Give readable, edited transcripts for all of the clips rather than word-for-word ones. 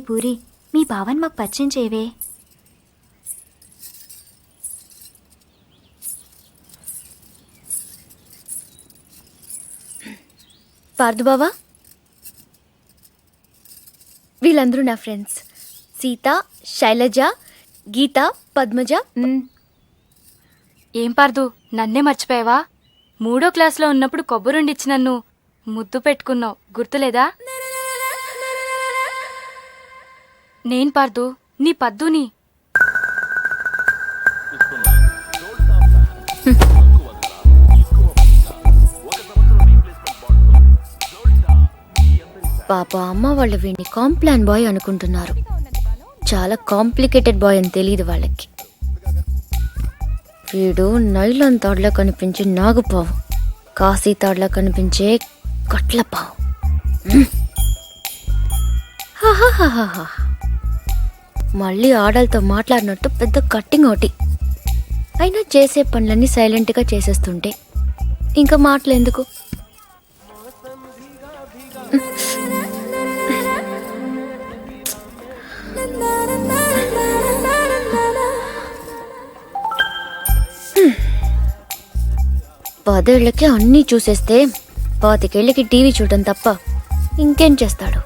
పూరి, మీ బావన్ మాకు పరిచయం చేయవే. పార్దు బావా, వీళ్ళందరూ నా ఫ్రెండ్స్. సీత, శైలజ, గీత, పద్మజ. ఏం పార్దు, నన్నే మర్చిపోయావా? 3వ క్లాస్లో ఉన్నప్పుడు కొబ్బరుండిచ్చి నన్ను ముద్దు పెట్టుకున్నావు, గుర్తులేదా? నేను పార్దు, నీ పద్దుని. పాప అమ్మ వాళ్ళు వీడిని కాంప్లాన్ బాయ్ అనుకుంటున్నారు. చాలా కాంప్లికేటెడ్ బాయ్ అని తెలియదు వాళ్ళకి. వీడు నైలాన్ తాడులా కనిపించే నాగుపావు, కాశీ తాడులా కనిపించే కట్లపావు. మళ్ళీ ఆడలతో మాట్లాడినట్టు పెద్ద కట్టింగ్ ఒకటి. అయినా చేసే పనులన్నీ సైలెంట్గా చేసేస్తుంటే ఇంకా మాటలు ఎందుకు? పదేళ్లకి అన్నీ చూసేస్తే 25 ఏళ్ళకి టీవీ చూడటం తప్ప ఇంకేం చేస్తాడు?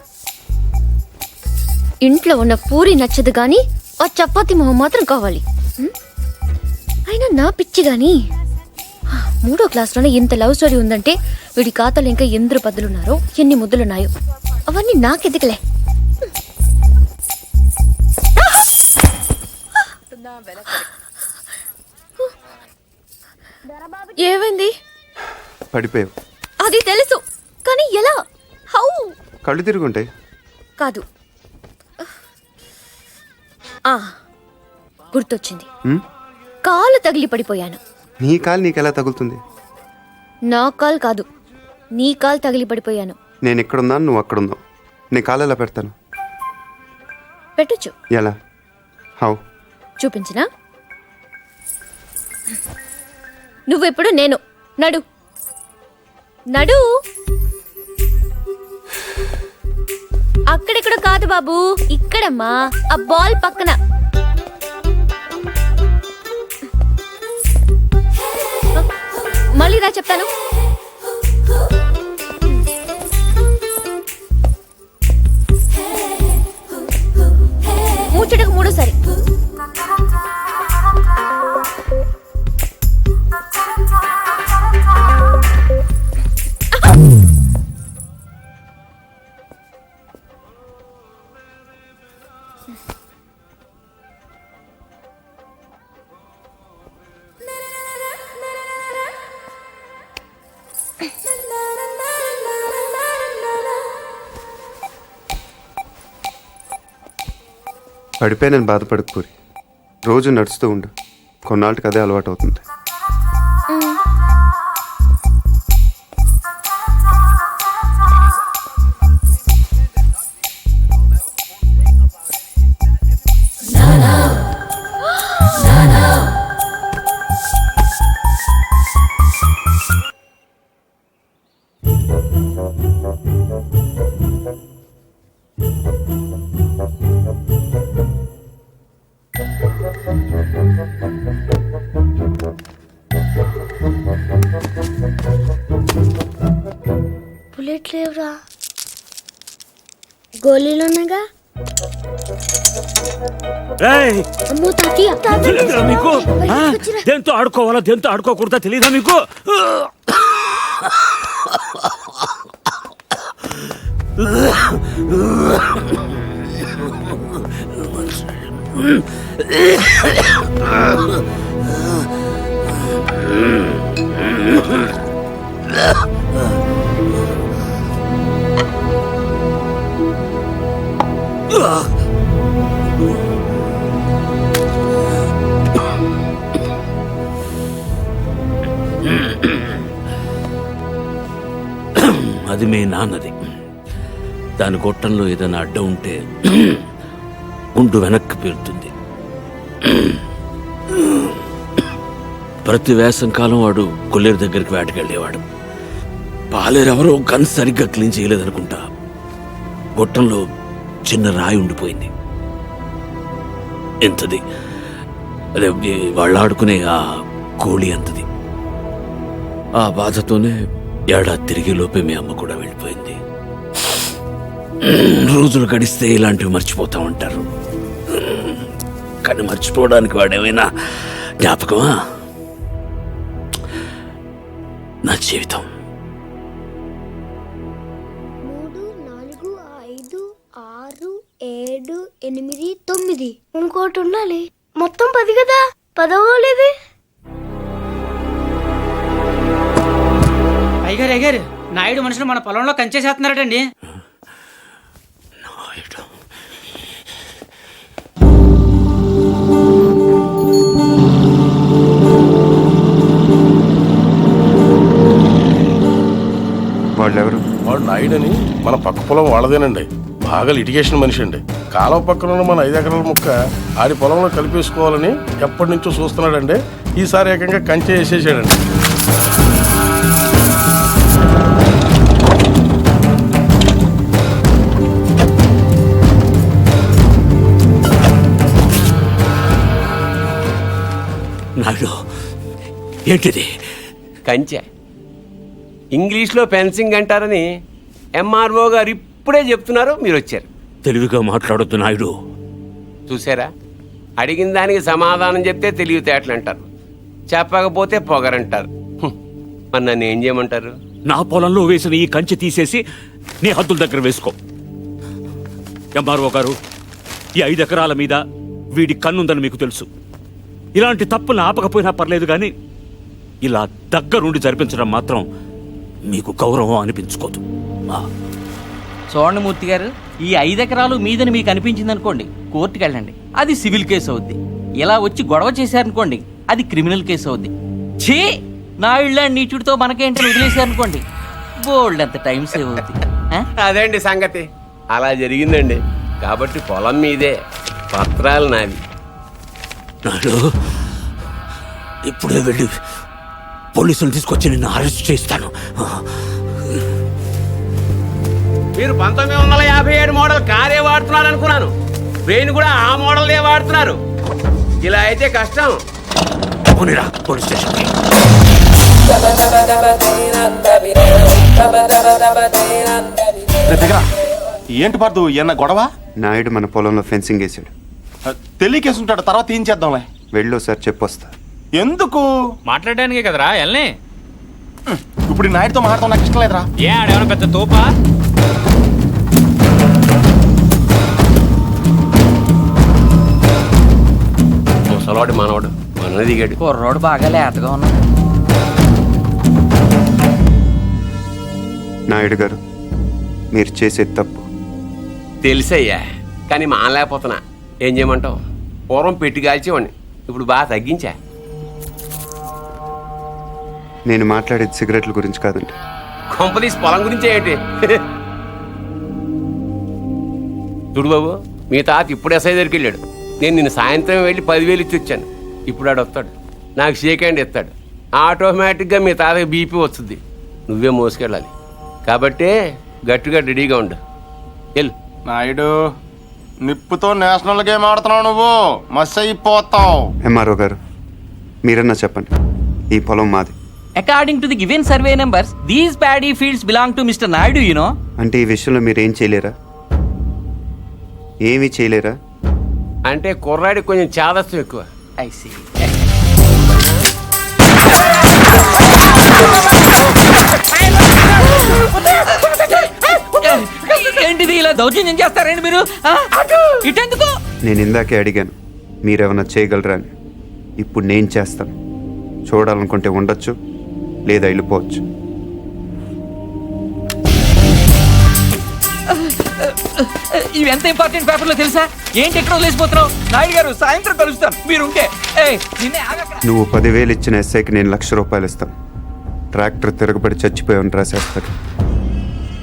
ఇంట్లో ఉన్న పూరి నచ్చదు గాని ఆ చపాతి మొహం మాత్రం కావాలి. అయినా నా పిచ్చి గాని 3వ క్లాస్లోనే ఇంత లవ్ స్టోరీ ఉందంటే వీడి ఖాతాలో ఇంకా ఎందరు పద్దులున్నారో, ఎన్ని ముద్దులున్నాయో అవన్నీ నాకెదికలే. ఏమైంది? పడిపోయావు. అది తెలుసు, కానీ ఎలా? హౌ? కళ్ళు తిరుగుంటాయి. కాదు, గుర్తొచ్చింది. కాలు తగిలి పడిపోయాను. నీ కాలు నీకెలా తగులుతుంది? నా కాలు కాదు, నీ కాలు తగిలి పడిపోయాను. నేను ఎక్కడున్నాను, నువ్వు అక్కడున్నావు. నీ కాలు ఎలా పెడతాను? పెట్టొచ్చు. ఎలా? హౌ? చూపించినా? నువ్వెప్పుడు నేను. నడు నడు. అక్కడెక్కడ కాదు బాబు, ఇక్కడమ్మా, ఆ బాల్ పక్కన. మళ్ళీ రా చెప్తాను. ముచ్చటకు 3సారి. పడిపోయి నేను బాధపడకు పూరి. రోజు నడుస్తూ ఉండు, కొన్నాళ్ళకి అదే అలవాటు అవుతుంది. బుల్లెట్ లేవురా. గోళీలున్నాగా. అమ్మో తాతయ్య, మీకు దేంతో ఆడుకోవాలా దేంతో ఆడుకోకూడదా తెలీదా మీకు? అది మీ నాన్నది. దాని గొట్టంలో ఏదైనా అడ్డం ఉంటే గుండు వెనక్కి పేరుతుంది. ప్రతి వేసంకాలం వాడు కొల్లేరు దగ్గరికి వేటకెళ్ళేవాడు. పాలేరెవరో గన్ సరిగ్గా క్లీన్ చేయలేదనుకుంటా. గొట్టంలో చిన్న రాయి ఉండిపోయింది. ఎంతది? అదే వాళ్ళు ఆడుకునే ఆ కోళి అంతది. ఆ బాధతోనే ఏడాది తిరిగి లోపే మీ అమ్మ కూడా వెళ్ళిపోయింది. రోజులు గడిస్తే ఇలాంటివి మర్చిపోతా ఉంటారు, కానీ మర్చిపోవడానికి వాడేమైనా జ్ఞాపకమా? నా జీవితం 3, 4, 5, 6, 7, 8, 9 ఇంకోటి ఉండాలి. మొత్తం 10 కదా. 10 అయ్యగారు నాయుడు మనుషులు మన పొలంలో కంచేసేస్తున్నారటండి. వాళ్ళెవరు? వాడు నాయుడని మన పక్క పొలం వాళ్ళదేనండి. బాగా లిటిగేషన్ మనిషి అండి. కాలువ పక్కన మన 5 ఎకరాల ముక్క ఆడి పొలంలో కలిపేసుకోవాలని ఎప్పటి నుంచో చూస్తున్నాడండి. ఈసారి ఏకంగా కంచె వేసేసాడండి. నాయుడు, ఏంటిది? కంచె ఇంగ్లీష్లో ఫెన్సింగ్ అంటారని ఎంఆర్ఓ గారు ఇప్పుడే చెప్తున్నారు, మీరు వచ్చారు. తెలివిగా మాట్లాడొద్దు నాయుడు. చూసారా, అడిగిన దానికి సమాధానం చెప్తే తెలివితేటలు అంటారు, చెప్పకపోతే పొగరంటారు. మరి నన్ను ఏం చేయమంటారు? నా పొలంలో వేసిన ఈ కంచె తీసేసి నీ హద్దుల దగ్గర వేసుకో. ఎంఆర్ఓ గారు, ఈ 5 ఎకరాల మీద వీడి కన్నుందని మీకు తెలుసు. ఇలాంటి తప్పులు ఆపకపోయినా పర్లేదు, కానీ ఇలా దగ్గరుండి జరిపించడం మాత్రం మీకు గౌరవం అనిపించుకోదు. చూడండి మూర్తి గారు, ఈ 5 ఎకరాలు మీదని మీకు అనిపించింది అనుకోండి, కోర్టుకి వెళ్ళండి, అది సివిల్ కేసు అవుద్ది. ఇలా వచ్చి గొడవ చేశారనుకోండి, అది క్రిమినల్ కేసు అవుద్ది. ఛీ, నా ఇళ్ళ నీచుడితో మనకేంటని వదిలేశారనుకోండి, బోల్డ్ అంత టైం సేవ్ అవుద్ది. అదేండి సంగతి. అలా జరిగిందండి. కాబట్టి పొలం మీదే, పత్రాలు నావి. నాయుడు, ఇప్పుడే వెళ్ళి పోలీసులు తీసుకొచ్చి నిన్ను అరెస్ట్ చేస్తాను. మీరు 1957 మోడల్ కారే వాడుతున్నారు అనుకున్నాను. బ్రెయిన్ కూడా ఆ మోడల్నే వాడుతున్నారు. ఇలా అయితే కష్టం. పోనీరా పోలీస్ స్టేషన్కి. ఏంటి పర్దు ఏమన్నా గొడవ? నాయుడు మన పొలంలో ఫెన్సింగ్ వేసాడు. తెలియకేసుంటాడు, తర్వాత ఏం చేద్దాంలే. వెళ్ళు సార్, చెప్పొస్తా. ఎందుకు? మాట్లాడడానికే కదరా ఎల్నే. ఇప్పుడు ఈ నాయుడుతో మాట్లాడతాం నాకు ఇష్టం లేదురా. ఏ ఆడేమన్నా పెద్ద తోపా? ముసలాడు మనవాడు మన దిగాడు. కుర్రోడు బాగా లేతగా ఉన్నాడు. నాయుడు గారు, మీరు చేసేది తప్పు. తెలుసయ్యా, కానీ మానలేకపోతున్నా. ఏం చేయమంటావు? పూర్వం పెట్టి కాల్చేవాడిని, ఇప్పుడు బాగా తగ్గించా. నేను మాట్లాడేది సిగరెట్ల గురించి కాదండి. కొంపదీసి పొలం గురించే ఏంటి? చూడు బాబు, మీ తాత ఇప్పుడు ఎస్ఐ దగ్గరికి వెళ్ళాడు. నేను నిన్ను సాయంత్రం వెళ్ళి 10,000 ఇచ్చి వచ్చాను. ఇప్పుడు ఆడు వస్తాడు, నాకు షేక్ హ్యాండ్ ఇస్తాడు. ఆటోమేటిక్గా మీ తాతకి బీపీ వస్తుంది. నువ్వే మోసుకెళ్ళాలి. కాబట్టి గట్టిగా రెడీగా ఉండు. వెళ్ళు. నాయుడు, నిప్పుతో నేషనల్ గేమ్ ఆడుతున్నావు నువ్వు, మస్ అయిపోతావు. ఎంఆర్ఓ గారు, మీరన్నా చెప్పండి, ఈ పొలం మాది. According to the given survey numbers, these paddy fields belong to Mr. Naidu, you know. అంటే ఈ విషయంలో మీరు ఏం చేయలేరా? ఏమీ చేయలేరా? అంటే కుర్రాడికి కొంచెం చాదస్తం ఎక్కువ. I see. ఏంటిది, ఇలా దౌర్జన్యం చేస్తారండి మీరు? ఇటెందుకు? నేను ఇందాకే అడిగాను మీరేమన్నా చేయగలరా అని. ఇప్పుడు నేను చేస్తాను. చూడాలనుకుంటే ఉండొచ్చు, లేదా వెళ్ళిపోవచ్చు. ఇవి ఎంత ఇంపార్టెంట్ పేపర్లో తెలుసా? ఏంటి ఎక్కడ వదిలేసిపోతున్నావు? నాయుడు గారు, సాయంత్రం కలుస్తాను, మీరుంటే. నువ్వు 10,000 ఇచ్చిన ఎస్ఐకి నేను ₹1,00,000 ఇస్తాను. ట్రాక్టర్ తిరగబడి చచ్చిపోయామని రాసేస్తాడు.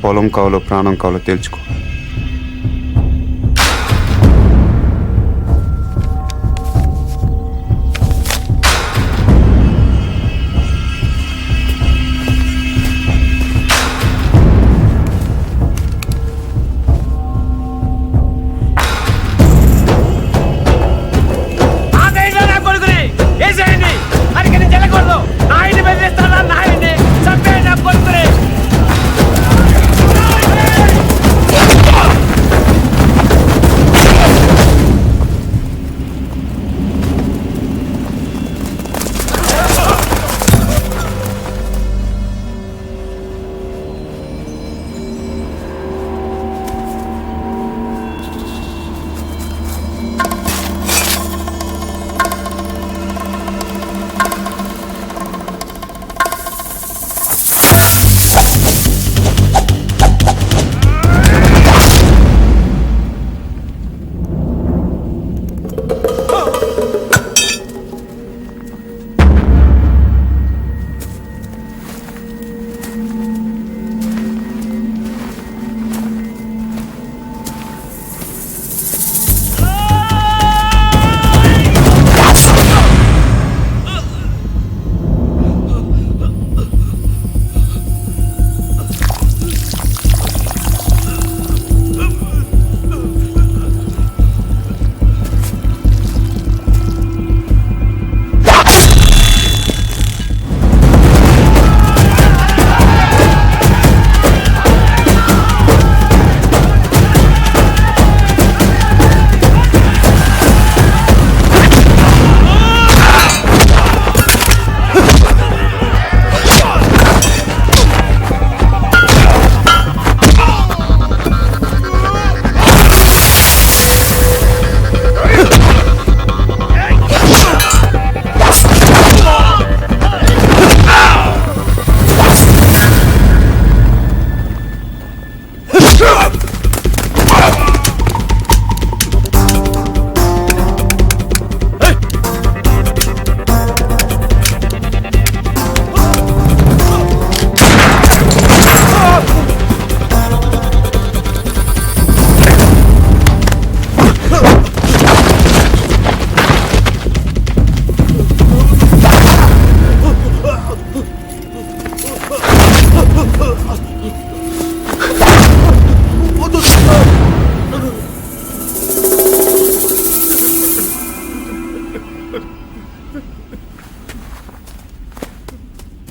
పొలం కావాలో ప్రాణం కావాలో తేల్చుకో.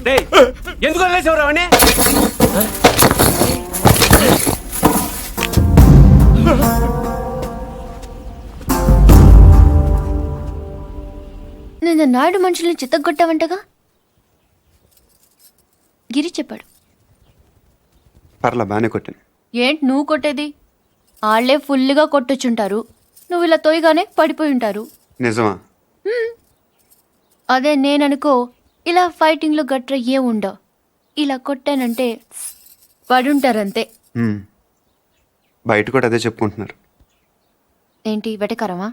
డేయ్, ఎందుకు వదిలేసేవారు అవన్నీ? నిన్న నాయుడు మనుషుల్ని చిత్తగొట్టావంటగా? గిరి చెప్పాడు. పర్లా బాగానే కొట్టాను. ఏంటి నువ్వు కొట్టేది? వాళ్ళే ఫుల్గా కొట్టొచ్చుంటారు, నువ్వు ఇలా తోయగానే పడిపోయి ఉంటారు. నిజమా? అదే నేననుకో, ఇలా ఫైటింగ్లో గట్ర ఏ ఉండవు, ఇలా కొట్టానంటే పడుంటారంతే. బయట కూడా అదే చెప్పుకుంటున్నారు. ఏంటి వెటకరమా?